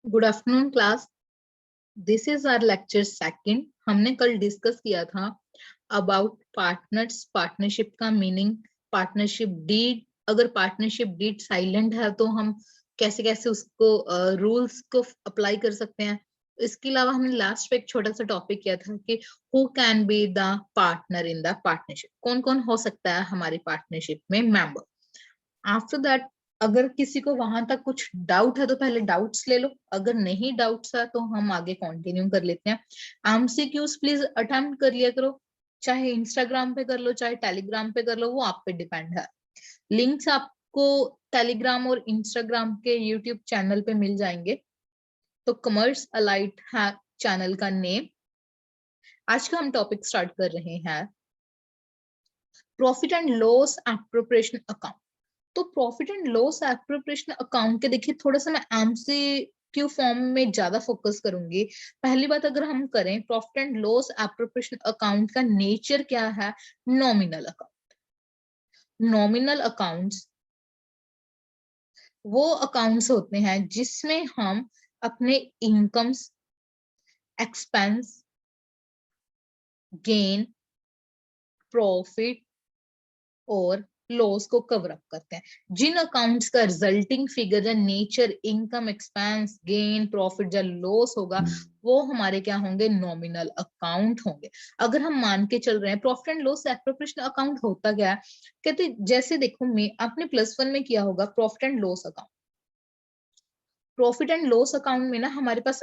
Good afternoon class. This is our lecture second. हमने कल discuss किया था अबाउट पार्टनर्स, पार्टनरशिप का मीनिंग, पार्टनरशिप डीड। अगर पार्टनरशिप डीड साइलेंट है तो हम कैसे कैसे उसको रूल्स को अप्लाई कर सकते हैं। इसके अलावा हमने लास्ट पे एक छोटा सा टॉपिक किया था कि who can be the partner in the partnership, कौन कौन हो सकता है हमारी पार्टनरशिप में मेंबर। आफ्टर दैट अगर किसी को वहां तक कुछ डाउट है तो पहले डाउट्स ले लो, अगर नहीं डाउट्स है तो हम आगे कंटिन्यू कर लेते हैं। एमसीक्यूज प्लीज अटेम्प्ट कर लिया करो, चाहे इंस्टाग्राम पे कर लो चाहे टेलीग्राम पे कर लो, वो आप पे डिपेंड है। लिंक्स आपको टेलीग्राम और इंस्टाग्राम के यूट्यूब चैनल पे मिल जाएंगे। तो कमर्स अलाइट है चैनल का नेम। आज का हम टॉपिक स्टार्ट कर रहे हैं profit and loss appropriation account. तो profit and loss appropriation account के देखिए थोड़ा सा मैं एमसीक्यू फॉर्म में ज्यादा फोकस करूंगी। पहली बात अगर हम करें profit and loss appropriation account का नेचर क्या है, नॉमिनल अकाउंट। नॉमिनल अकाउंट्स वो अकाउंट्स होते हैं जिसमें हम अपने इनकम्स, एक्सपेंस, गेन, प्रॉफिट और लॉस को कवर अप करते हैं। जिन अकाउंट्स का रिजल्टिंग फिगर या nature income, expense, gain, profit या लॉस होगा वो हमारे क्या होंगे, नॉमिनल अकाउंट होंगे। अगर हम मान के चल रहे हैं profit and loss appropriation account होता क्या है, कहते जैसे देखो मैं आपने +1 में किया होगा profit and loss account. Profit and loss account में ना हमारे पास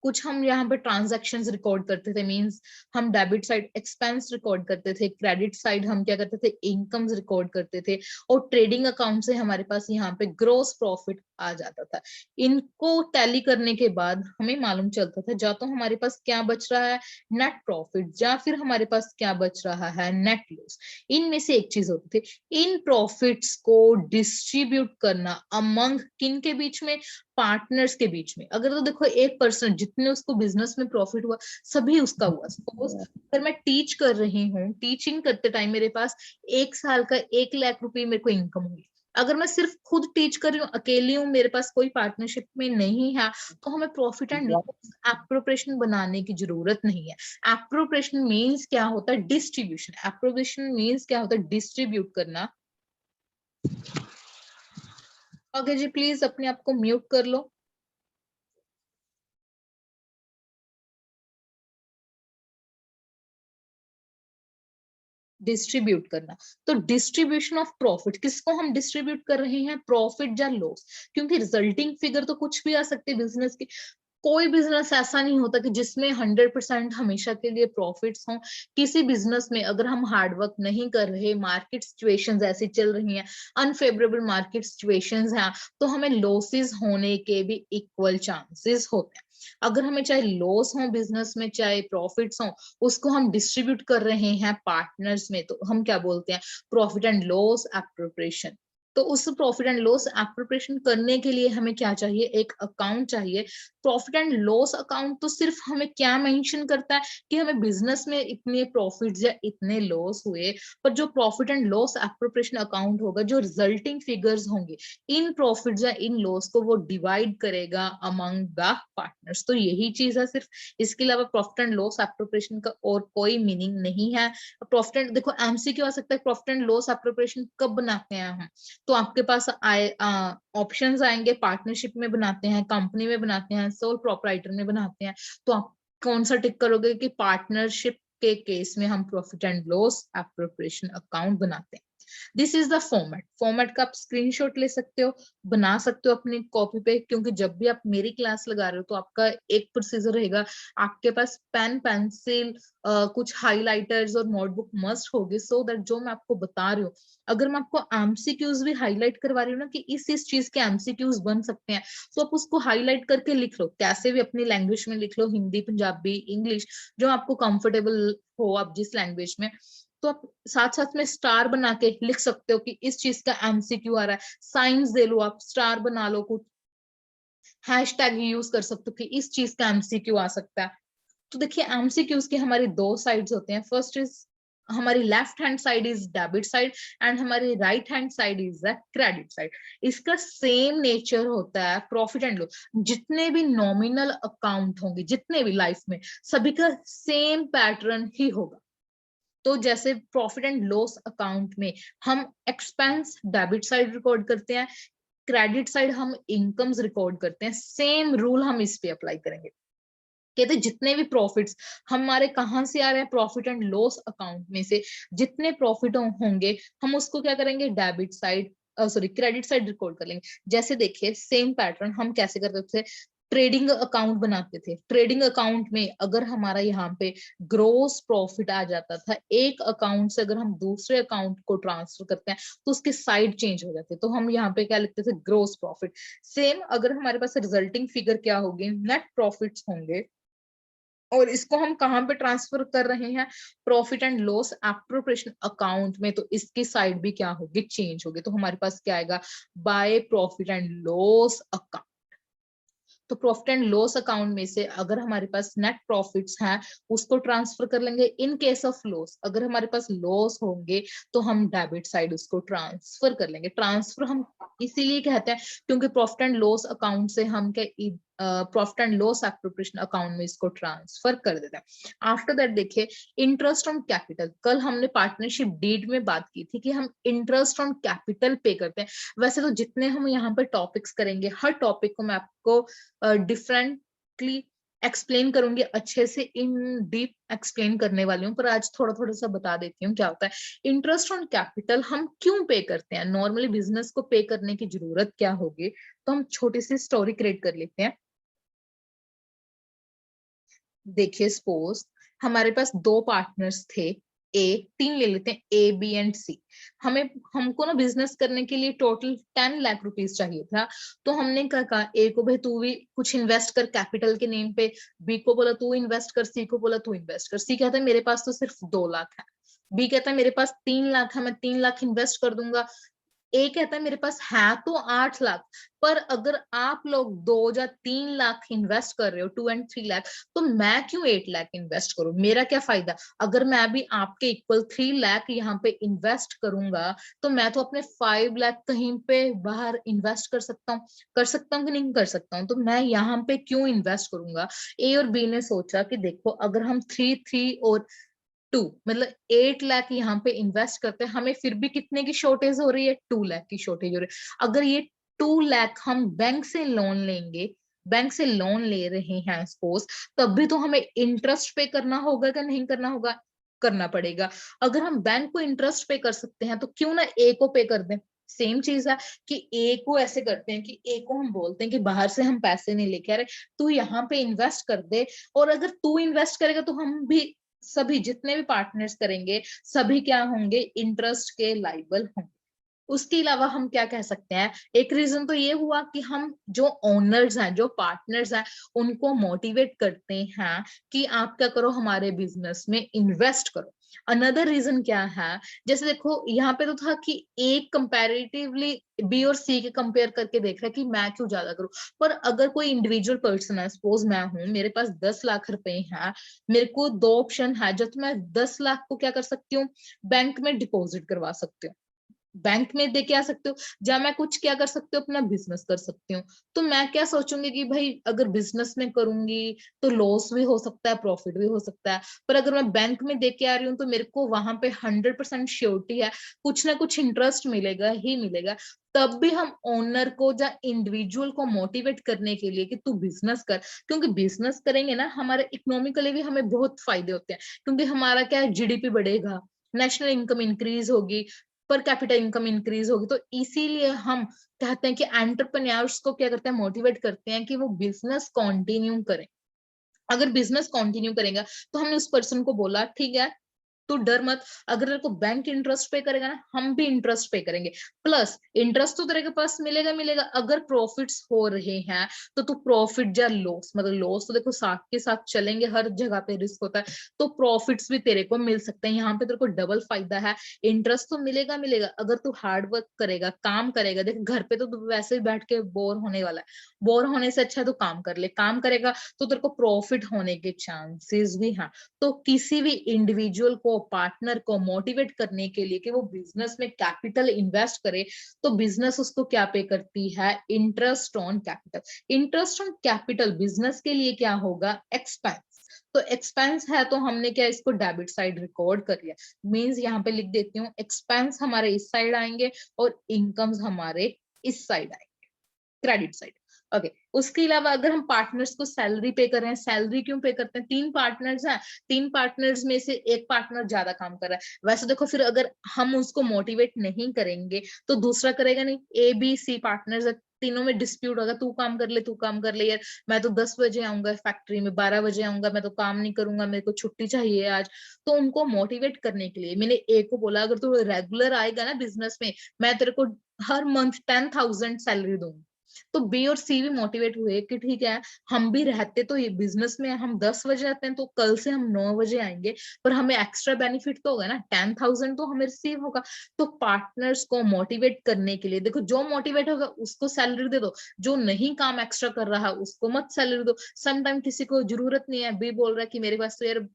कुछ हम यहाँ पे ट्रांजैक्शंस रिकॉर्ड करते थे, मींस हम डेबिट साइड एक्सपेंस रिकॉर्ड करते थे, क्रेडिट साइड हम क्या करते थे, इनकम्स रिकॉर्ड करते थे, और ट्रेडिंग अकाउंट से हमारे पास यहाँ पे ग्रोस प्रॉफिट आ जाता था। इनको टैली करने के बाद हमें मालूम चलता था या तो हमारे पास क्या बच रहा है, नेट प्रॉफिट, या फिर हमारे पास क्या बच रहा है, नेट लॉस। इनमें से एक चीज होती थी। इन प्रॉफिट्स को डिस्ट्रीब्यूट करना अमंग किन के बीच में, पार्टनर्स के बीच में। अगर तो देखो एक पर्सन जितने उसको बिजनेस में प्रॉफिट हुआ सभी उसका हुआ। सपोज अगर मैं टीच कर रही हूँ, टीचिंग करते टाइम मेरे पास 1 साल का 1 लाख रुपए मेरे को इनकम हुई। अगर मैं सिर्फ खुद टीच कर रही हूँ, अकेली हूँ, मेरे पास कोई पार्टनरशिप में नहीं है, तो हमें प्रॉफिट एंड लॉस एप्रोप्रिएशन बनाने की जरूरत नहीं है। एप्रोप्रिएशन मीन्स क्या होता है, डिस्ट्रीब्यूशन। एप्रोप्रिएशन मीन्स क्या होता है, डिस्ट्रीब्यूट करना। ओके जी, प्लीज अपने आप को म्यूट कर लो। डिस्ट्रीब्यूट करना। तो डिस्ट्रीब्यूशन ऑफ प्रॉफिट, किसको हम डिस्ट्रीब्यूट कर रहे हैं, प्रॉफिट या लॉस। क्योंकि रिजल्टिंग फिगर तो कुछ भी आ सकते हैं बिजनेस की। कोई बिजनेस ऐसा नहीं होता कि जिसमें 100% हमेशा के लिए प्रॉफिट्स हों। किसी बिजनेस में अगर हम हार्डवर्क नहीं कर रहे, मार्केट सिचुएशंस ऐसी चल रही हैं, अनफेवरेबल मार्केट सिचुएशंस हैं, तो हमें लॉसेस होने के भी इक्वल चांसेस होते हैं। अगर हमें चाहे लॉस हो बिजनेस में चाहे प्रॉफिट्स हो, उसको हम डिस्ट्रीब्यूट कर रहे हैं पार्टनर्स में, तो हम क्या बोलते हैं, प्रॉफिट एंड लॉस एप्रोप्रिएशन। तो उस प्रॉफिट एंड लॉस एप्रोप्रिएशन करने के लिए हमें क्या चाहिए, एक अकाउंट चाहिए। प्रॉफिट एंड लॉस अकाउंट तो सिर्फ हमें क्या मेंशन करता है कि हमें बिजनेस में इतने प्रॉफिट्स या इतने लॉस हुए, पर जो profit and loss appropriation account होगा, जो रिजल्टिंग फिगर्स होंगे, इन प्रॉफिट्स या इन लॉस को वो डिवाइड करेगा अमंग द पार्टनर्स। तो यही चीज है सिर्फ, इसके अलावा प्रॉफिट एंड लॉस एप्रोप्रिएशन का और कोई मीनिंग नहीं है। प्रॉफिट एंड देखो एमसीक्यू आ सकता है, प्रॉफिट एंड लॉस एप्रोप्रिएशन कब बनाते हैं हम, तो आपके पास आए ऑप्शंस आएंगे, पार्टनरशिप में बनाते हैं, कंपनी में बनाते हैं, सोल प्रोप्राइटर में बनाते हैं। तो आप कौन सा टिक करोगे कि पार्टनरशिप के केस में हम profit and loss appropriation account बनाते हैं। This is the format. Format का आप स्क्रीनशॉट ले सकते हो, बना सकते हो अपनी कॉपी पे, क्योंकि जब भी आप मेरी क्लास लगा रहे हो तो आपका एक प्रोसीजर रहेगा, आपके पास पेन, पेंसिल, कुछ हाइलाइटर्स और नोटबुक मस्ट होगी, सो दैट जो मैं आपको बता रही हूँ, अगर मैं आपको एमसीक्यूज भी हाईलाइट करवा रही हूँ ना कि इस चीज के एमसीक्यूज बन सकते हैं, तो आप उसको हाईलाइट करके लिख लो, कैसे भी अपनी लैंग्वेज में लिख लो, हिंदी, पंजाबी, इंग्लिश, जो आपको कंफर्टेबल हो, आप जिस लैंग्वेज में। तो आप साथ साथ में स्टार बना के लिख सकते हो कि इस चीज का एमसीक्यू आ रहा है, साइंस दे लो, आप स्टार बना लो, कुछ हैशटैग यूज कर सकते हो कि इस चीज का एमसीक्यू आ सकता है। तो देखिए एमसीक्यूज के हमारे दो साइड्स होते हैं। फर्स्ट इज हमारी left hand side is debit side and हमारी right hand side is the credit side. इसका सेम नेचर होता है प्रॉफिट एंड लॉस। जितने भी नॉमिनल अकाउंट होंगे जितने भी लाइफ में, सभी का सेम पैटर्न ही होगा। तो जैसे प्रॉफिट एंड लॉस अकाउंट में हम एक्सपेंस डेबिट साइड रिकॉर्ड करते हैं, क्रेडिट साइड हम इनकम्स रिकॉर्ड करते हैं, सेम रूल हम इस पे अप्लाई करेंगे। कहते जितने भी प्रॉफिट्स हमारे कहाँ से आ रहे हैं, प्रॉफिट एंड लॉस अकाउंट में से जितने प्रॉफिट होंगे हम उसको क्या करेंगे, debit side sorry credit side record कर लेंगे। जैसे देखिए सेम पैटर्न हम कैसे करते थे, ट्रेडिंग अकाउंट बनाते थे। ट्रेडिंग अकाउंट में अगर हमारा यहाँ पे ग्रोस प्रॉफिट आ जाता था, एक अकाउंट से अगर हम दूसरे अकाउंट को ट्रांसफर करते हैं तो उसके साइड चेंज हो जाते, तो हम यहाँ पे क्या लिखते थे, ग्रोस प्रॉफिट। सेम अगर हमारे पास रिजल्टिंग फिगर क्या होगी, नेट प्रॉफिट्स होंगे, और इसको हम कहाँ पे ट्रांसफर कर रहे हैं, profit and loss after operation account में, तो इसकी साइड भी क्या होगी, चेंज होगी। तो हमारे पास क्या आएगा, by profit and loss account. तो प्रॉफिट एंड लॉस अकाउंट में से अगर हमारे पास नेट प्रॉफिट्स हैं उसको ट्रांसफर कर लेंगे। इन केस ऑफ लॉस, अगर हमारे पास लॉस होंगे तो हम डेबिट साइड उसको ट्रांसफर कर लेंगे। ट्रांसफर हम इसीलिए कहते हैं क्योंकि प्रॉफिट एंड लॉस अकाउंट से हम क्या profit and loss after operation account में इसको ट्रांसफर कर देते हैं। आफ्टर दैट देखिए इंटरेस्ट ऑन कैपिटल। कल हमने पार्टनरशिप डीड में बात की थी कि हम इंटरेस्ट ऑन कैपिटल पे करते हैं। वैसे तो जितने हम यहाँ पे टॉपिक्स करेंगे, हर टॉपिक को मैं आपको डिफरेंटली एक्सप्लेन करूंगी, अच्छे से इन डीप एक्सप्लेन करने वाली हूँ, पर आज थोड़ा थोड़ा सा बता देती हूँ क्या होता है। इंटरेस्ट ऑन कैपिटल हम क्यों पे करते हैं, नॉर्मली बिजनेस को पे करने की जरूरत क्या होगी, तो हम छोटी सी स्टोरी क्रिएट कर लेते हैं। देखिए सपोज हमारे पास दो पार्टनर्स थे, ए, तीन ले लेते हैं, ए बी एंड सी। हमको ना बिजनेस करने के लिए टोटल 10 लाख रुपीस चाहिए था। तो हमने क्या कहा, ए को भाई तू भी कुछ इन्वेस्ट कर कैपिटल के नेम पे, बी को बोला तू इन्वेस्ट कर, सी को बोला तू इन्वेस्ट कर। सी कहता है मेरे पास तो सिर्फ 2 लाख है, बी कहता है मेरे पास 3 लाख है, मैं 3 लाख इन्वेस्ट कर दूंगा। ए कहता है मेरे पास है तो 8 लाख, पर अगर आप लोग 2 या 3 लाख इन्वेस्ट कर रहे हो, 2 and 3 लाख, तो मैं क्यों 8 लाख इन्वेस्ट करूं, मेरा क्या फायदा। अगर मैं भी आपके इक्वल 3 लाख यहाँ पे इन्वेस्ट करूंगा तो मैं तो अपने 5 लाख कहीं पे बाहर इन्वेस्ट कर सकता हूँ कि नहीं कर सकता हूँ, तो मैं यहाँ पे क्यों इन्वेस्ट करूंगा। ए और बी ने सोचा कि देखो अगर हम 3 और 2 मतलब 8 लाख यहाँ पे इन्वेस्ट करते हैं, हमें फिर भी कितने की शॉर्टेज हो रही है, 2 लाख की शॉर्टेज हो रही है। अगर ये 2 लाख हम बैंक से लोन लेंगे, बैंक से लोन ले रहे हैं सपोज, तब भी तो हमें इंटरेस्ट पे करना होगा कि नहीं करना होगा, करना पड़ेगा। अगर हम बैंक को इंटरेस्ट पे कर सकते हैं तो क्यों ना ए को पे कर दें। सेम चीज है कि ए को ऐसे करते हैं कि ए को हम बोलते हैं कि बाहर से हम पैसे नहीं लेके आ रहे, तू यहाँ पे इन्वेस्ट कर दे, और अगर तू इन्वेस्ट करेगा तो हम भी सभी जितने भी पार्टनर्स करेंगे सभी क्या होंगे, इंटरेस्ट के लाइबल होंगे। उसके अलावा हम क्या कह सकते हैं, एक रीजन तो ये हुआ कि हम जो ओनर्स हैं, जो पार्टनर्स हैं, उनको मोटिवेट करते हैं कि आप क्या करो, हमारे बिजनेस में इन्वेस्ट करो। अनदर रीजन क्या है, जैसे देखो यहाँ पे तो था कि एक कंपैरेटिवली बी और सी के कंपेयर करके देख रहा है कि मैं क्यों ज्यादा करूं, पर अगर कोई इंडिविजुअल पर्सन है, सपोज मैं हूं, मेरे पास 10 लाख रुपए हैं, मेरे को दो ऑप्शन है, जब मैं 10 लाख को क्या कर सकती हूँ, बैंक में डिपॉजिट करवा सकती हूँ, बैंक में दे के आ सकते हो, या मैं कुछ क्या कर सकती हूँ, अपना बिजनेस कर सकती हूँ। तो मैं क्या सोचूंगी कि भाई अगर बिजनेस में करूंगी तो लॉस भी हो सकता है, प्रॉफिट भी हो सकता है, पर अगर मैं बैंक में दे के आ रही हूँ तो मेरे को वहां पे 100% श्योरिटी है, कुछ ना कुछ इंटरेस्ट मिलेगा ही मिलेगा। तब भी हम ओनर को या इंडिविजुअल को मोटिवेट करने के लिए कि तू बिजनेस कर, क्योंकि बिजनेस करेंगे ना हमारे इकोनॉमिकली भी हमें बहुत फायदे होते हैं, क्योंकि हमारा क्या है, जीडीपी बढ़ेगा, नेशनल इनकम इंक्रीज होगी, पर कैपिटल इनकम इंक्रीज होगी। तो इसीलिए हम कहते हैं कि एंटरप्रेन्योर्स को क्या करते हैं, मोटिवेट करते हैं कि वो बिजनेस कंटिन्यू करें। अगर बिजनेस कंटिन्यू करेगा तो हमने उस पर्सन को बोला ठीक है तो डर मत, अगर तेरे को बैंक इंटरेस्ट पे करेगा ना, हम भी इंटरेस्ट पे करेंगे, प्लस इंटरेस्ट तो तेरे के पास मिलेगा मिलेगा। अगर प्रॉफिट्स हो रहे हैं तो तू प्रॉफिट या लॉस, मतलब लॉस तो देखो साथ के साथ चलेंगे, हर जगह पे रिस्क होता है, तो प्रॉफिट्स भी तेरे को मिल सकते हैं। यहाँ पे तेरे को डबल फायदा है, इंटरेस्ट तो मिलेगा मिलेगा, अगर तू हार्ड वर्क करेगा, काम करेगा। देख घर पे तो तू वैसे ही बैठ के बोर होने वाला है, बोर होने से अच्छा तो काम कर ले, काम करेगा तो तेरे को प्रॉफिट होने के चांसेस भी हैं। तो किसी भी इंडिविजुअल को को, पार्टनर को मोटिवेट करने के लिए कि वो बिजनेस में कैपिटल इन्वेस्ट करे, तो बिजनेस उसको क्या पे करती है? Interest on capital. Interest on capital business के लिए क्या होगा? एक्सपेंस। तो एक्सपेंस है तो हमने क्या इसको डेबिट साइड रिकॉर्ड कर लिया। मींस यहाँ पे लिख देती हूँ, एक्सपेंस हमारे इस साइड आएंगे और इनकम्स हमारे इस साइड आएंगे, क्रेडिट साइड। ओके, उसके अलावा अगर हम पार्टनर्स को सैलरी पे कर रहे हैं, सैलरी क्यों पे करते हैं? 3 पार्टनर्स हैं, 3 पार्टनर्स में से एक पार्टनर ज्यादा काम कर रहा है। वैसे देखो, फिर अगर हम उसको मोटिवेट नहीं करेंगे तो दूसरा करेगा नहीं। ए बी सी पार्टनर्स, तीनों में डिस्प्यूट होगा, तू काम कर ले, तू काम कर ले यार, मैं तो 10 बजे आऊंगा फैक्ट्री में, 12 बजे आऊंगा, मैं तो काम नहीं करूंगा, मेरे को छुट्टी चाहिए आज। तो उनको मोटिवेट करने के लिए मैंने ए को बोला, अगर तू रेगुलर आएगा ना बिजनेस में, मैं तेरे को हर मंथ 10,000 सैलरी दूंगी। तो बी और सी भी मोटिवेट हुए कि ठीक है, हम भी रहते तो ये बिजनेस में हम 10 बजे आते हैं, तो कल से हम 9 बजे आएंगे, पर हमें एक्स्ट्रा बेनिफिट तो होगा ना, 10,000 तो हमें रिसीव होगा। तो पार्टनर्स को मोटिवेट करने के लिए देखो, जो मोटिवेट होगा उसको सैलरी दे दो, जो नहीं काम एक्स्ट्रा कर रहा उसको मत सैलरी दो। समटाइम किसी को जरूरत नहीं है, बी बोल रहा है कि मेरे पास तो यार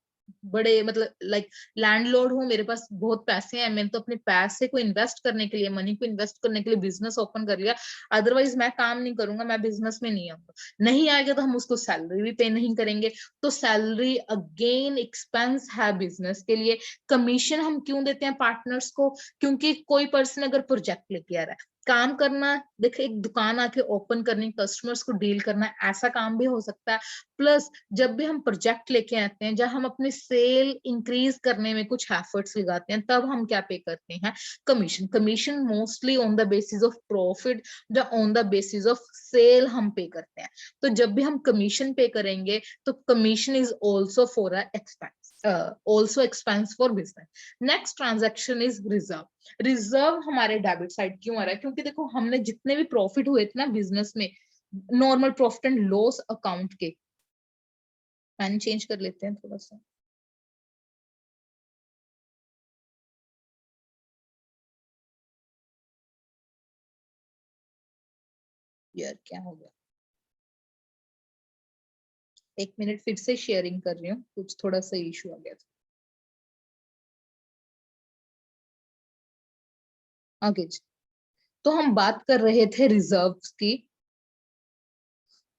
बड़े मतलब लाइक लैंडलॉर्ड हूँ, मेरे पास बहुत पैसे हैं, मैंने तो अपने पैसे को इन्वेस्ट करने के लिए, मनी को इन्वेस्ट करने के लिए बिजनेस ओपन कर लिया, अदरवाइज मैं काम नहीं करूंगा, मैं बिजनेस में नहीं आऊंगा। नहीं आएगा तो हम उसको सैलरी भी पे नहीं करेंगे। तो सैलरी अगेन एक्सपेंस है बिजनेस के लिए। कमीशन हम क्यों देते हैं पार्टनर्स को? क्योंकि कोई पर्सन अगर प्रोजेक्ट लेके आ रहा है, काम करना, देखो एक दुकान आके ओपन करनी, कस्टमर्स को डील करना, ऐसा काम भी हो सकता है। प्लस जब भी हम प्रोजेक्ट लेके आते हैं, जब हम अपने सेल इंक्रीज करने में कुछ एफर्ट्स लगाते हैं, तब हम क्या पे करते हैं? Commission. Commission mostly on the basis of profit या on the basis of sale हम पे करते हैं। तो जब भी हम कमीशन पे करेंगे तो commission is also for a expense, also expense for business. Next transaction is reserve. Reserve हमारे डेबिट साइड क्यों आ रहा है? क्योंकि देखो, हमने जितने भी प्रॉफिट हुए थे ना बिजनेस में, normal profit and loss account के, पेन चेंज कर लेते हैं थोड़ा सा। यार क्या हो गया, 1 मिनट, फिर से शेयरिंग कर रही हूँ, कुछ थोड़ा सा इशू आ गया था। आगे जी। तो हम बात कर रहे थे रिजर्व की।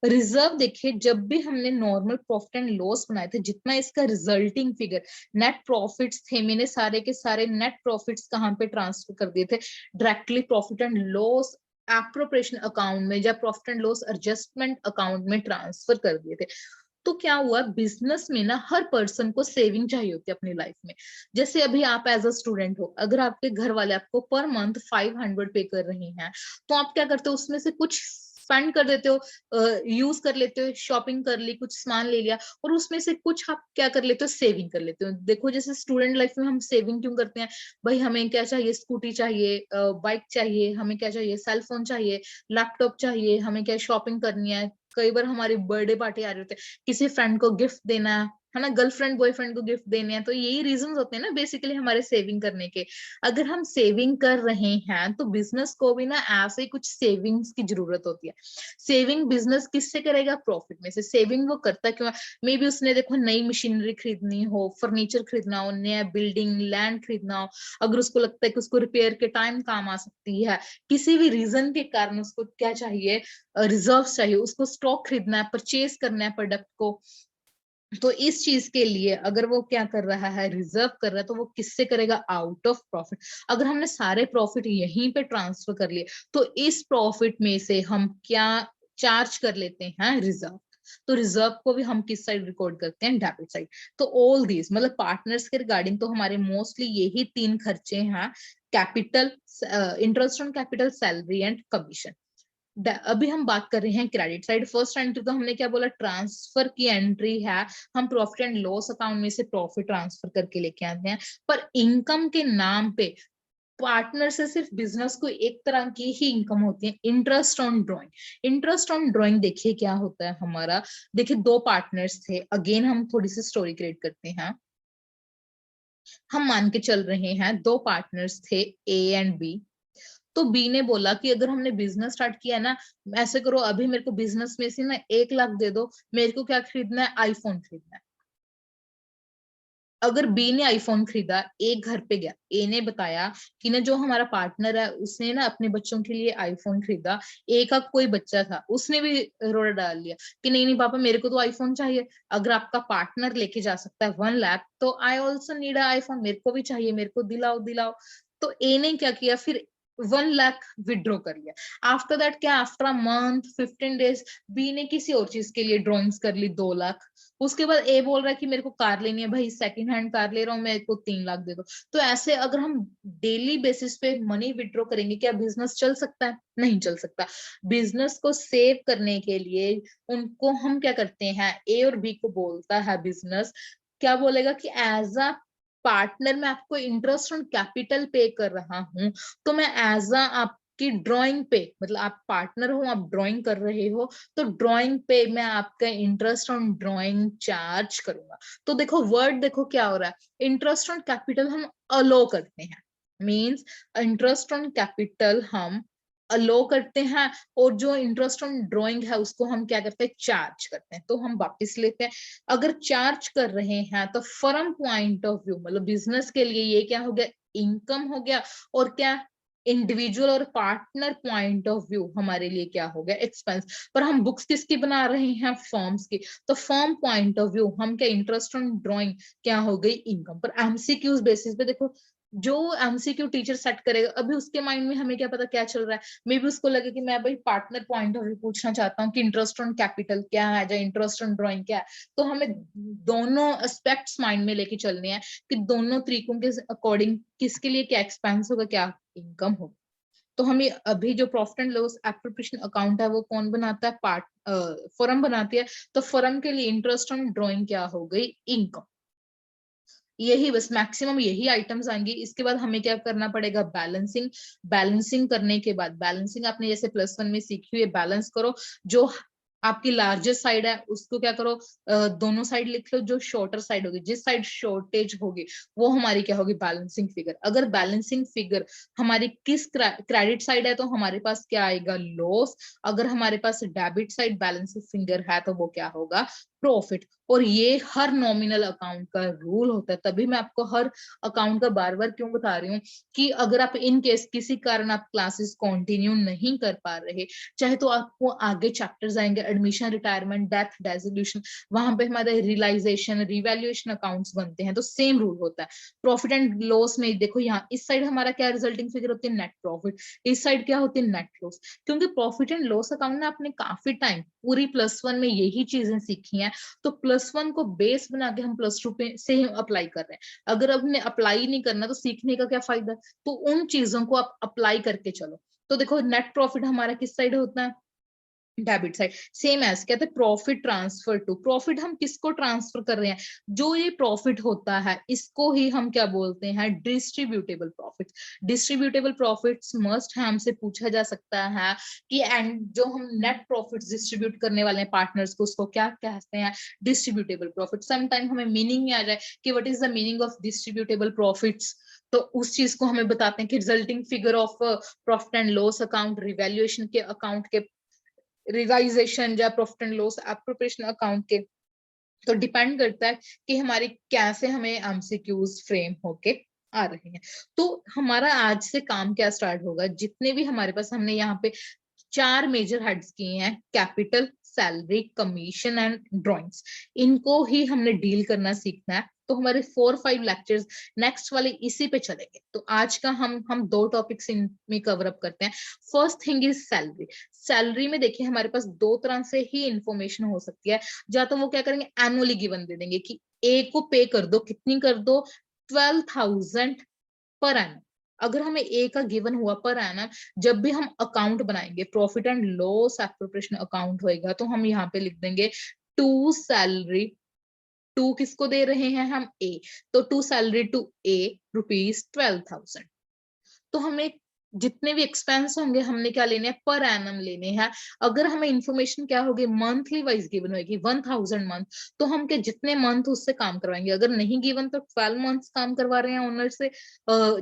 रिजर्व देखिए, जब भी हमने नॉर्मल प्रॉफिट एंड लॉस बनाए थे, जितना इसका रिजल्टिंग फिगर नेट प्रॉफिट्स थे, मैंने सारे के सारे नेट प्रॉफिट्स कहाँ पे ट्रांसफर कर दिए थे? Directly profit and loss appropriation account में या profit and loss adjustment account में ट्रांसफर कर दिए थे। तो क्या हुआ, बिजनेस में ना हर पर्सन को सेविंग चाहिए होती है अपनी लाइफ में। जैसे अभी आप एज अ स्टूडेंट हो, अगर आपके घर वाले आपको पर मंथ 500 पे कर रहे हैं, तो आप क्या करते हो? उसमें से कुछ स्पेंड कर देते हो, यूज कर लेते हो, शॉपिंग कर ली, कुछ सामान ले लिया, और उसमें से कुछ आप क्या कर लेते हो? सेविंग कर लेते हो। देखो, जैसे स्टूडेंट लाइफ में हम सेविंग क्यों करते हैं? भाई हमें क्या चाहिए? स्कूटी चाहिए, बाइक चाहिए, हमें क्या चाहिए? सेल फोन चाहिए, लैपटॉप चाहिए, हमें क्या शॉपिंग करनी है, कई बार हमारी बर्थडे पार्टी आ रही होती है, किसी फ्रेंड को गिफ्ट देना है ना, गर्लफ्रेंड बॉयफ्रेंड को गिफ्ट देने हैं। तो यही रीजंस होते हैं ना बेसिकली हमारे सेविंग करने के। अगर हम सेविंग कर रहे हैं तो बिजनेस को भी ना ऐसे ही कुछ सेविंग्स की जरूरत होती है। सेविंग बिजनेस किससे करेगा? प्रॉफिट में से। सेविंग वो करता क्यों है? मे बी उसने देखो नई मशीनरी खरीदनी हो, फर्नीचर खरीदना हो, नया बिल्डिंग लैंड खरीदना हो, अगर उसको लगता है कि उसको रिपेयर के टाइम काम आ सकती है, किसी भी रीजन के कारण उसको क्या चाहिए? रिजर्व चाहिए, उसको स्टॉक खरीदना है, परचेज करना है प्रोडक्ट को। तो इस चीज के लिए अगर वो क्या कर रहा है? रिजर्व कर रहा है, तो वो किससे करेगा? Out of profit. अगर हमने सारे प्रॉफिट यहीं पे ट्रांसफर कर लिए, तो इस प्रॉफिट में से हम क्या चार्ज कर लेते हैं? रिजर्व। तो रिजर्व को भी हम किस साइड रिकॉर्ड करते हैं? Debit side. तो ऑल दीज मतलब पार्टनर्स के रिगार्डिंग तो हमारे मोस्टली यही 3 खर्चे हैं: capital, interest on capital, salary and commission. अभी हम बात कर रहे हैं क्रेडिट साइड। फर्स्ट एंट्री तो हमने क्या बोला? ट्रांसफर की एंट्री है, हम प्रॉफिट एंड लॉस अकाउंट में से प्रॉफिट ट्रांसफर करके लेके आते हैं। पर इनकम के नाम पे पार्टनर से सिर्फ बिजनेस को एक तरह की ही इनकम होती है, interest on drawing. Interest on drawing देखिए क्या होता है हमारा। देखिए, 2 पार्टनर्स थे, अगेन हम थोड़ी सी स्टोरी क्रिएट करते हैं। हम मान के चल रहे हैं 2 पार्टनर्स थे, ए एंड बी। तो बी ने बोला कि अगर हमने बिजनेस स्टार्ट किया है ना, ऐसे करो, अभी मेरे को बिजनेस में से ना 1 लाख दे दो, मेरे को क्या खरीदना है? आईफोन खरीदना है। अगर बी ने आईफोन खरीदा, ए घर पे गया, ए ने बताया कि ना जो हमारा पार्टनर है उसने ना अपने बच्चों के लिए आईफोन खरीदा, ए का कोई बच्चा था उसने भी रोड़ा डाल लिया कि नहीं नहीं पापा मेरे को तो आईफोन चाहिए। अगर आपका पार्टनर लेके जा सकता है 1 लाख, तो आई ऑल्सो नीड आईफोन, मेरे को भी चाहिए, मेरे को दिलाओ दिलाओ। तो ए ने क्या किया फिर, 1 लाख विड्रॉ कर लिया। आफ्टर दैट क्या, after a month 15 days B ने किसी और चीज के लिए ड्रॉइंग्स कर ली 2 लाख। उसके बाद ए बोल रहा है कि मेरे को कार लेनी है भाई, सेकंड हैंड कार ले रहा हूँ, मेरे को 3 लाख दे दो। तो ऐसे अगर हम डेली बेसिस पे मनी विड्रॉ करेंगे, क्या बिजनेस चल सकता है? नहीं चल सकता। बिजनेस को सेव करने के लिए उनको हम क्या करते हैं, ए और बी को बोलता है बिजनेस, क्या बोलेगा कि एज अ पार्टनर मैं आपको इंटरेस्ट ऑन कैपिटल पे कर रहा हूं, तो मैं एज अ आपकी ड्राइंग पे, मतलब आप पार्टनर हो, आप ड्राइंग कर रहे हो, तो ड्राइंग पे मैं आपका इंटरेस्ट ऑन ड्राइंग चार्ज करूंगा। तो देखो वर्ड देखो क्या हो रहा है, इंटरेस्ट ऑन कैपिटल हम अलो करते हैं, मींस इंटरेस्ट ऑन कैपिटल हम अलो करते हैं, और जो इंटरेस्ट ऑन ड्राइंग है उसको हम क्या करते हैं, चार्ज करते हैं। तो हम वापस लेते हैं, अगर चार्ज कर रहे हैं तो फर्म पॉइंट ऑफ व्यू, मतलब बिजनेस के लिए ये क्या हो गया, इनकम हो गया, और क्या इंडिविजुअल और पार्टनर पॉइंट ऑफ व्यू हमारे लिए क्या हो गया, एक्सपेंस। पर हम बुक्स किसकी बना रहे हैं, फॉर्म्स की, तो फॉर्म पॉइंट ऑफ व्यू हम क्या, इंटरेस्ट ऑन ड्राइंग क्या हो गई, इनकम। पर एमसीक्यूज बेसिस पे देखो, जो एमसीक्यू टीचर सेट करेगा, अभी उसके माइंड में हमें क्या पता क्या चल रहा है, मे बी उसको लगे कि मैं भाई पार्टनर पॉइंट ऑफ व्यू पूछना चाहता हूँ कि इंटरेस्ट ऑन कैपिटल क्या है, या इंटरेस्ट ऑन ड्राइंग क्या है। तो हमें दोनों एस्पेक्ट्स माइंड में लेके चलने हैं कि दोनों तरीकों के अकॉर्डिंग किसके लिए क्या एक्सपेंस होगा, क्या इनकम होगा। तो हमें अभी जो profit and loss appropriation account है वो कौन बनाता है, फर्म बनाती है। तो फर्म के लिए इंटरेस्ट ऑन ड्राइंग क्या हो गई, इनकम। यही बस मैक्सिमम यही आइटम्स आएंगी। इसके बाद हमें क्या करना पड़ेगा, बैलेंसिंग। बैलेंसिंग करने के बाद, बैलेंसिंग आपने जैसे +1 में सीखी हुई है, बैलेंस करो। जो आपकी लार्जेस्ट साइड है उसको क्या करो, दोनों साइड लिख लो, जो शॉर्टर साइड होगी, जिस साइड शॉर्टेज होगी वो हमारी क्या होगी, बैलेंसिंग फिगर। अगर बैलेंसिंग फिगर हमारी किस क्रेडिट साइड है तो हमारे पास क्या आएगा, लॉस। अगर हमारे पास डेबिट साइड बैलेंसिंग फिगर है तो वो क्या होगा, प्रॉफिट। और ये हर नॉमिनल अकाउंट का रूल होता है। तभी मैं आपको हर अकाउंट का बार बार क्यों बता रही हूँ कि अगर आप इन केस किसी कारण आप क्लासेस कंटिन्यू नहीं कर पा रहे, चाहे तो आपको आगे चैप्टर्स आएंगे, एडमिशन, रिटायरमेंट, डेथ, डेजोल्यूशन, वहां पे हमारे रियलाइजेशन, रिवैल्यूएशन अकाउंट्स बनते हैं। तो सेम रूल होता है। प्रॉफिट एंड लॉस में देखो, यहाँ इस साइड हमारा क्या रिजल्टिंग फिगर होती है, नेट प्रॉफिट। इस साइड क्या होती है, नेट लॉस। क्योंकि प्रॉफिट एंड लॉस अकाउंट में आपने काफी टाइम पूरी +1 में यही चीजें सीखी हैं, तो +1 को बेस बना के हम +2 पे से ही अप्लाई कर रहे हैं। अगर आपने अप्लाई नहीं करना तो सीखने का क्या फायदा। तो उन चीजों को आप अप्लाई करके चलो। तो देखो नेट प्रॉफिट हमारा किस साइड होता है, डेबिट साइड। सेम एज कहते हैं प्रॉफिट ट्रांसफर टू, प्रॉफिट हम किसको ट्रांसफर कर रहे हैं, जो ये प्रॉफिट होता है इसको ही हम क्या बोलते हैं, distributable profit. Distributable profits must है, हमसे पूछा जा सकता है कि एंड जो हम नेट प्रॉफिट डिस्ट्रीब्यूट करने वाले हैं पार्टनर्स को, उसको क्या कहते हैं, डिस्ट्रीब्यूटेबल प्रॉफिट। समटाइम हमें मीनिंग नहीं आ जाए कि what is the meaning of distributable profits, तो उस चीज को हमें बताते हैं कि resulting figure of profit and loss account, revaluation के अकाउंट के, रिवाइजेशन या profit and loss appropriation account के। तो डिपेंड करता है कि हमारे कैसे हमें एमसीक्यूज फ्रेम होके आ रहे हैं। तो हमारा आज से काम क्या स्टार्ट होगा, जितने भी हमारे पास हमने यहाँ पे 4 मेजर हेड्स किए हैं, capital, salary, commission and drawings, इनको ही हमने डील करना सीखना है। तो हमारे 4-5 लेक्चर्स नेक्स्ट वाले इसी पे चलेंगे। तो आज का हम 2 टॉपिक्स इनमें कवर अप करते हैं। First thing is salary. Salary में देखिए हमारे पास 2 तरह से ही इंफॉर्मेशन हो सकती है। या तो वो क्या करेंगे, एनुअली गिवन दे देंगे कि ए को पे कर दो, कितनी कर दो, 12,000 पर एनम। अगर हमें ए का गिवन हुआ पर एनम, जब भी हम अकाउंट बनाएंगे, profit and loss appropriation account होएगा, तो हम यहाँ पे लिख देंगे टू सैलरी। टू किसको दे रहे हैं हम, ए। तो टू सैलरी टू ए ₹12,000। तो हमें जितने भी एक्सपेंस होंगे हमने क्या लेने हैं, पर एनम लेने हैं। अगर हमें इंफॉर्मेशन क्या होगी, मंथली वाइज गिवन होगी 1000 मंथ, तो हम क्या जितने मंथ उससे काम करवाएंगे। अगर नहीं गिवन तो 12 मंथ्स काम करवा रहे हैं ओनर से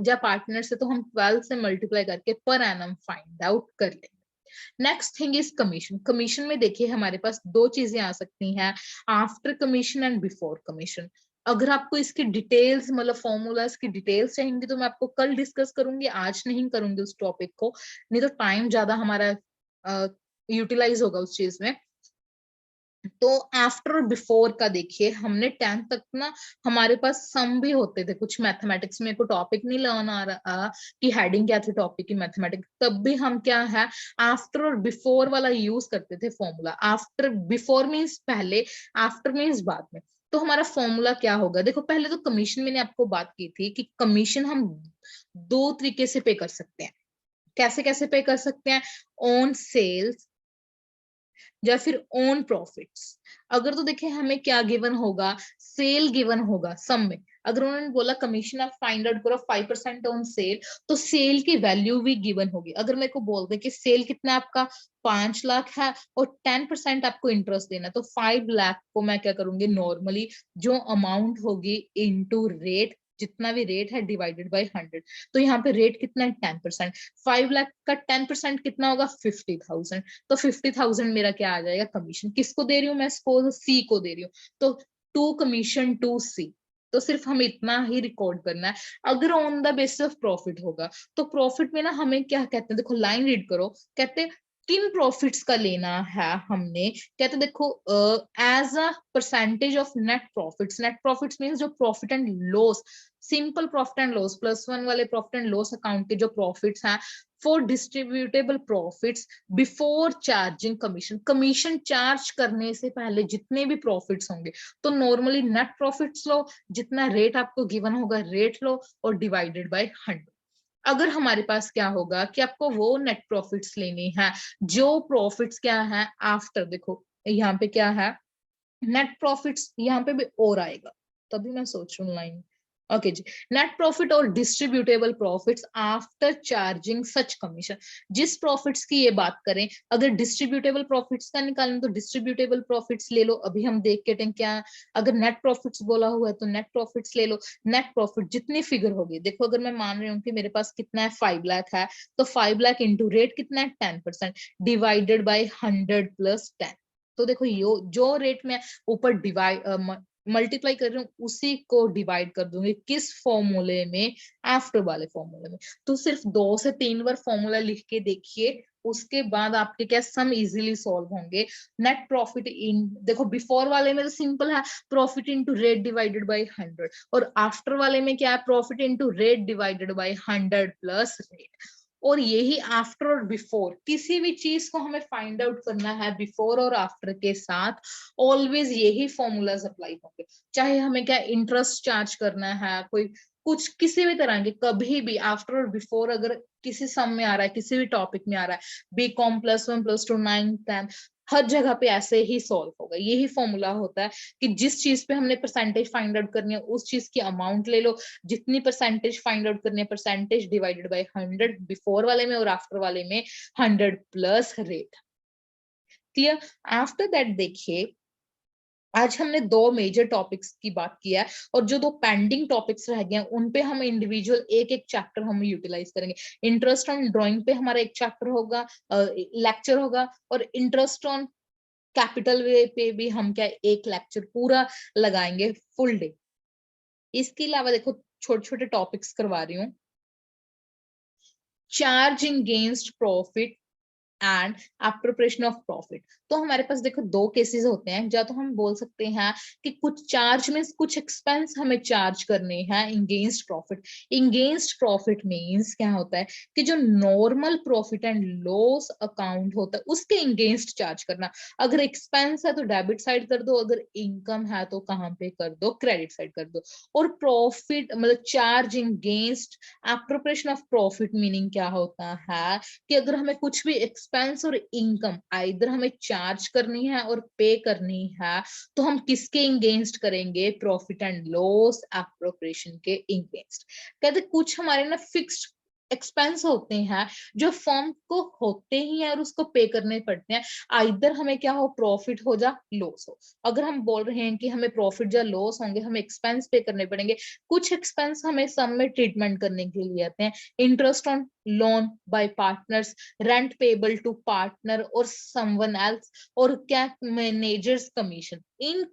या पार्टनर से, तो हम 12 से मल्टीप्लाई करके पर एनम फाइंड आउट कर लेंगे। Next thing is commission. Commission में देखिए हमारे पास 2 चीजें आ सकती हैं, after commission and before commission. अगर आपको इसकी डिटेल्स मतलब फॉर्मूलाज की डिटेल्स चाहिए तो मैं आपको कल डिस्कस करूंगी, आज नहीं करूंगी उस टॉपिक को, नहीं तो टाइम ज्यादा हमारा यूटिलाइज होगा उस चीज में। तो आफ्टर और बिफोर का देखिए, हमने 10th तक ना हमारे पास सम भी होते थे कुछ मैथमेटिक्स में, को टॉपिक नहीं लाना आ रहा कि हेडिंग क्या थी टॉपिक की मैथमेटिक्स, तब भी हम क्या है आफ्टर और बिफोर वाला यूज करते थे फॉर्मूला। आफ्टर बिफोर मीन्स पहले, आफ्टर मीन्स बाद में। तो हमारा फॉर्मूला क्या होगा, देखो पहले तो कमीशन मैंने आपको बात की थी कि कमीशन हम दो तरीके से पे कर सकते हैं। कैसे कैसे पे कर सकते हैं, ऑन सेल्स या फिर ओन प्रॉफिट्स। अगर तो देखिए हमें क्या गिवन होगा, सेल गिवन होगा सम में। अगर उन्होंने बोला कमीशन आप फाइंड आउट करो 5% ऑन सेल, तो सेल की वैल्यू भी गिवन होगी। अगर मेरे को बोल दे कि सेल कितना आपका 5 लाख है और 10% आपको इंटरेस्ट देना, तो 5 लाख को मैं क्या करूंगी, नॉर्मली जो अमाउंट होगी इनटू रेट, जितना भी रेट है डिवाइडेड बाय 100। तो यहाँ पे रेट कितना है 10%, 5 लाख का 10% कितना होगा 50,000। तो 50,000 मेरा क्या आ जाएगा कमीशन। किसको दे रही हूँ मैं, सपोज सी को दे रही हूँ, तो टू कमीशन टू सी। तो सिर्फ हमें इतना ही रिकॉर्ड करना है। अगर on the basis of profit होगा, तो प्रॉफिट में ना हमें क्या कहते हैं, देखो लाइन रीड करो, कहते हैं किन प्रॉफिट्स का लेना है हमने। कहते देखो as a percentage of net profits, net profits means जो profit and loss, simple profit and loss, +1 वाले प्रॉफिट एंड लॉस अकाउंट के जो प्रॉफिट्स हैं, for distributable profits before charging commission, commission charge करने से पहले जितने भी प्रॉफिट्स होंगे, तो नॉर्मली नेट प्रॉफिट्स लो, जितना रेट आपको गिवन होगा रेट लो और डिवाइडेड बाय 100। अगर हमारे पास क्या होगा कि आपको वो नेट प्रॉफिट्स लेने हैं जो प्रॉफिट्स क्या है आफ्टर, देखो यहाँ पे क्या है नेट प्रॉफिट्स, यहाँ पे भी और आएगा, तभी मैं सोच रही हूँ लाइन। ओके जी, नेट प्रॉफिट और डिस्ट्रीब्यूटेबल प्रॉफिट्स आफ्टर चार्जिंग सच कमीशन। जिस प्रॉफिट्स की ये बात करें, अगर डिस्ट्रीब्यूटेबल प्रॉफिट्स का निकालें तो डिस्ट्रीब्यूटेबल प्रॉफिट्स ले लो, अभी हम देख के क्या। अगर नेट प्रॉफिट्स बोला हुआ है तो नेट प्रॉफिट्स ले लो। नेट प्रॉफिट जितनी फिगर होगी, देखो अगर मैं मान रही हूँ कि मेरे पास कितना है 5 लाख है, तो 5 लाख इंटू रेट कितना है 10% डिवाइडेड बाई 100 प्लस 10। तो देखो यो जो रेट में ऊपर डिवाइड मल्टीप्लाई कर रही हूँ उसी को डिवाइड कर दूंगी किस फॉर्मूले में, आफ्टर वाले फॉर्मूले में। तो सिर्फ 2 से 3 बार फॉर्मूला लिख के देखिए, उसके बाद आपके क्या सम इजीली सॉल्व होंगे। नेट प्रॉफिट इन, देखो बिफोर वाले में तो सिंपल है, profit into rate divided by 100, और आफ्टर वाले में क्या है, profit into rate divided by 100 plus rate. और यही आफ्टर और बिफोर, किसी भी चीज को हमें फाइंड आउट करना है बिफोर और आफ्टर के साथ ऑलवेज यही फॉर्मूलाज अप्लाई होंगे। चाहे हमें क्या इंटरेस्ट चार्ज करना है, कोई कुछ किसी भी तरह के, कभी भी आफ्टर और बिफोर अगर किसी सम में आ रहा है, किसी भी टॉपिक में आ रहा है, बीकॉम +1 +2 9 10, हर जगह पे ऐसे ही सॉल्व होगा। यही फॉर्मूला होता है कि जिस चीज पे हमने परसेंटेज फाइंड आउट करनी है उस चीज की अमाउंट ले लो, जितनी परसेंटेज फाइंड आउट करनी है परसेंटेज डिवाइडेड बाय 100 बिफोर वाले में और आफ्टर वाले में 100 plus rate. Clear. After that देखिए, आज हमने 2 मेजर टॉपिक्स की बात किया है, और जो 2 पेंडिंग टॉपिक्स रह गए हैं उन पे हम इंडिविजुअल एक एक चैप्टर हम यूटिलाइज करेंगे। इंटरेस्ट ऑन ड्राइंग पे हमारा एक चैप्टर होगा, लेक्चर होगा, और इंटरेस्ट ऑन कैपिटल वे पे भी हम क्या एक लेक्चर पूरा लगाएंगे फुल डे। इसके अलावा देखो छोटे छोटे टॉपिक्स करवा रही हूँ, charge against profit and appropriation of profit. तो हमारे पास देखो 2 केसेस होते हैं, या तो हम बोल सकते हैं कि कुछ चार्ज में कुछ एक्सपेंस हमें चार्ज करने हैं against profit. Against profit means क्या होता है कि जो normal profit and loss account होता है उसके अगेंस्ट चार्ज करना। अगर एक्सपेंस है तो डेबिट साइड कर दो, अगर इनकम है तो कहां पे कर दो, क्रेडिट साइड कर दो। और प्रॉफिट मतलब charge against appropriation of profit meaning क्या होता है कि अगर हमें कुछ भी एक्सपेंस और इनकम आइदर हमें चार्ज करनी है और पे करनी है, तो हम किसके अगेंस्ट करेंगे, प्रॉफिट एंड लॉस एप्रोप्रिएशन के अगेंस्ट। कहते कुछ हमारे ना फिक्स्ड एक्सपेंस होते हैं जो फर्म को होते ही हैं और उसको पे करने पड़ते हैं, आइदर हमें क्या हो प्रॉफिट हो या लॉस हो। अगर हम बोल रहे हैं कि हमें प्रॉफिट या लॉस होंगे, हमें एक्सपेंस पे करने पड़ेंगे। कुछ एक्सपेंस हमें सम में ट्रीटमेंट करने के लिए आते हैं, interest on loan by partners, rent payable to partner और समवन एल्स, और क्या मैनेजर्स कमीशन। इन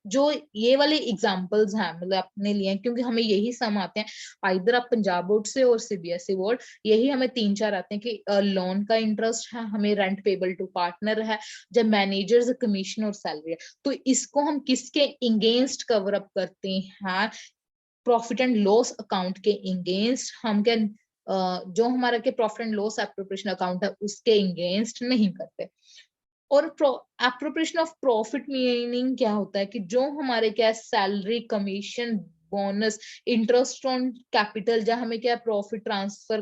जो ये वाले एग्जाम्पल्स हैं मतलब अपने लिए, क्योंकि हमें यही सम आते हैं, आइदर आप पंजाब बोर्ड से और सीबीएसई बोर्ड, यही हमें 3-4 आते हैं कि लोन का इंटरेस्ट है, हमें रेंट पेबल टू पार्टनर है, जब मैनेजर्स कमीशन और सैलरी है, तो इसको हम किसके अगेंस्ट कवर अप करते हैं, प्रॉफिट एंड लॉस अकाउंट के अगेंस्ट। हम क्या जो हमारा के profit and loss appropriation account है उसके अगेंस्ट नहीं करते। और एप्रोप्रिएशन ऑफ प्रॉफिट मीनिंग क्या होता है कि जो हमारे क्या salary commission bonus interest on capital, जहां हमें क्या प्रॉफिट ट्रांसफर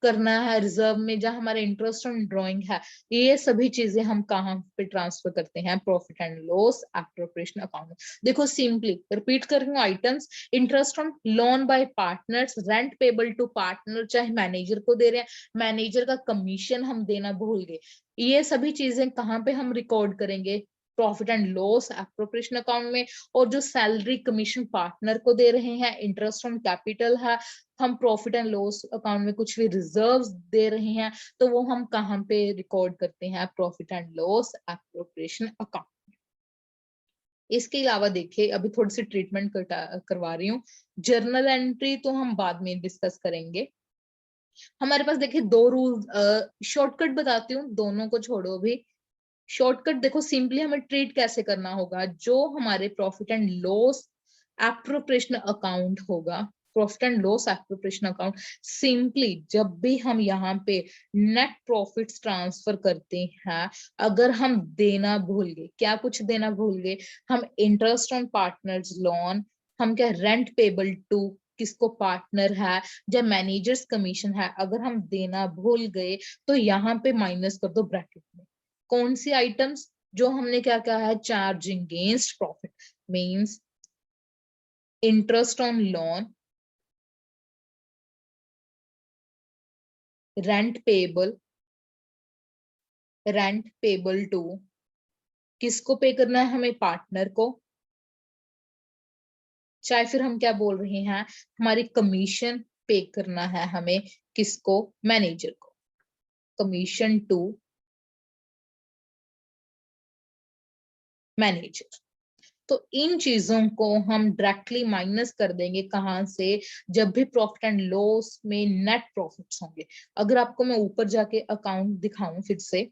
करना है रिजर्व में, जहां हमारा इंटरेस्ट ऑन ड्राइंग है, ये सभी चीजें हम कहाँ पे ट्रांसफर करते हैं, profit and loss appropriation account में। देखो सिंपली रिपीट कर रही हूँ items, interest on loan by partners, rent payable to partner चाहे मैनेजर को दे रहे हैं, मैनेजर का कमीशन हम देना भूल गए, ये सभी चीजें कहाँ पे हम रिकॉर्ड करेंगे, profit and loss appropriation account में। और जो सैलरी कमीशन पार्टनर को दे रहे हैं, इंटरेस्ट ऑन कैपिटल है, हम प्रॉफिट एंड लॉस अकाउंट में कुछ भी रिजर्व्स दे रहे हैं, तो वो हम कहाँ पे रिकॉर्ड करते हैं, profit and loss appropriation account. इसके अलावा देखिए अभी थोड़ी सी ट्रीटमेंट करवा रही हूँ, जर्नल एंट्री तो हम बाद में डिस्कस करेंगे। हमारे पास देखिए दो रूल, शॉर्टकट बताती हूँ, दोनों को छोड़ो अभी। शॉर्टकट देखो सिंपली हमें ट्रीट कैसे करना होगा, जो हमारे profit and loss appropriation account होगा, profit and loss appropriation account, simply जब भी हम यहाँ पे नेट प्रॉफिट्स ट्रांसफर करते हैं, अगर हम देना भूल गए, क्या कुछ देना भूल गए, हम इंटरेस्ट ऑन पार्टनर्स लोन, हम क्या रेंट पेबल टू किसको पार्टनर है, जब मैनेजर्स कमीशन है, अगर हम देना भूल गए तो यहाँ पे माइनस कर दो ब्रैकेट में। कौन सी आइटम्स, जो हमने क्या कहा है, charge against profit means interest on loan, rent payable, rent payable to किसको पे करना है, हमें पार्टनर को, चाहे फिर हम क्या बोल रहे हैं, हमारी कमीशन पे करना है हमें किसको, मैनेजर को, कमीशन टू मैनेजर। तो इन चीजों को हम डायरेक्टली माइनस कर देंगे कहां से, जब भी प्रॉफिट एंड लॉस में नेट प्रॉफिट्स होंगे। अगर आपको मैं ऊपर जाके अकाउंट दिखाऊं फिर से,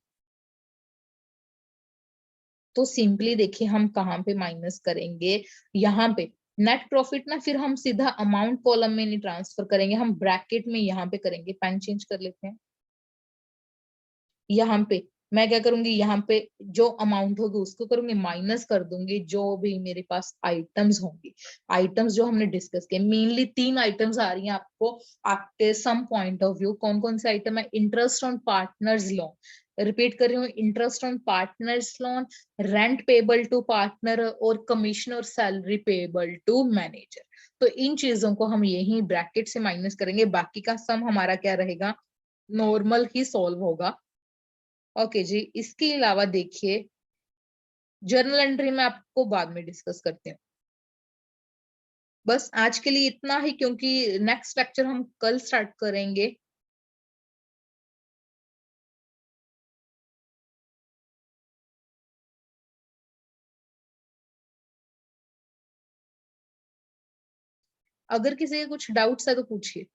तो सिंपली देखिए हम कहाँ पे माइनस करेंगे, यहाँ पे नेट प्रॉफिट ना, फिर हम सीधा अमाउंट कॉलम में नहीं ट्रांसफर करेंगे, हम ब्रैकेट में यहाँ पे करेंगे, पेन चेंज कर लेते हैं। यहाँ पे मैं क्या करूंगी, यहाँ पे जो अमाउंट होगी उसको करूंगी माइनस कर दूंगी जो भी मेरे पास आइटम्स होंगी, आइटम्स जो हमने डिस्कस किए, मेनली 3 आइटम्स आ रही हैं आपको आपके सम पॉइंट ऑफ व्यू। कौन कौन से आइटम है, interest on partners loan, repeat कर रही हूँ, interest on partners loan, rent payable to partner और कमीशन और सैलरी पेबल टू मैनेजर। तो इन चीजों को हम यही ब्रैकेट से माइनस करेंगे, बाकी का सम हमारा क्या रहेगा, नॉर्मल ही सॉल्व होगा। ओके जी, इसके अलावा देखिए जर्नल एंट्री में आपको बाद में डिस्कस करते हैं। बस आज के लिए इतना ही, क्योंकि नेक्स्ट लेक्चर हम कल स्टार्ट करेंगे। अगर किसी के कुछ डाउट्स है तो पूछिए।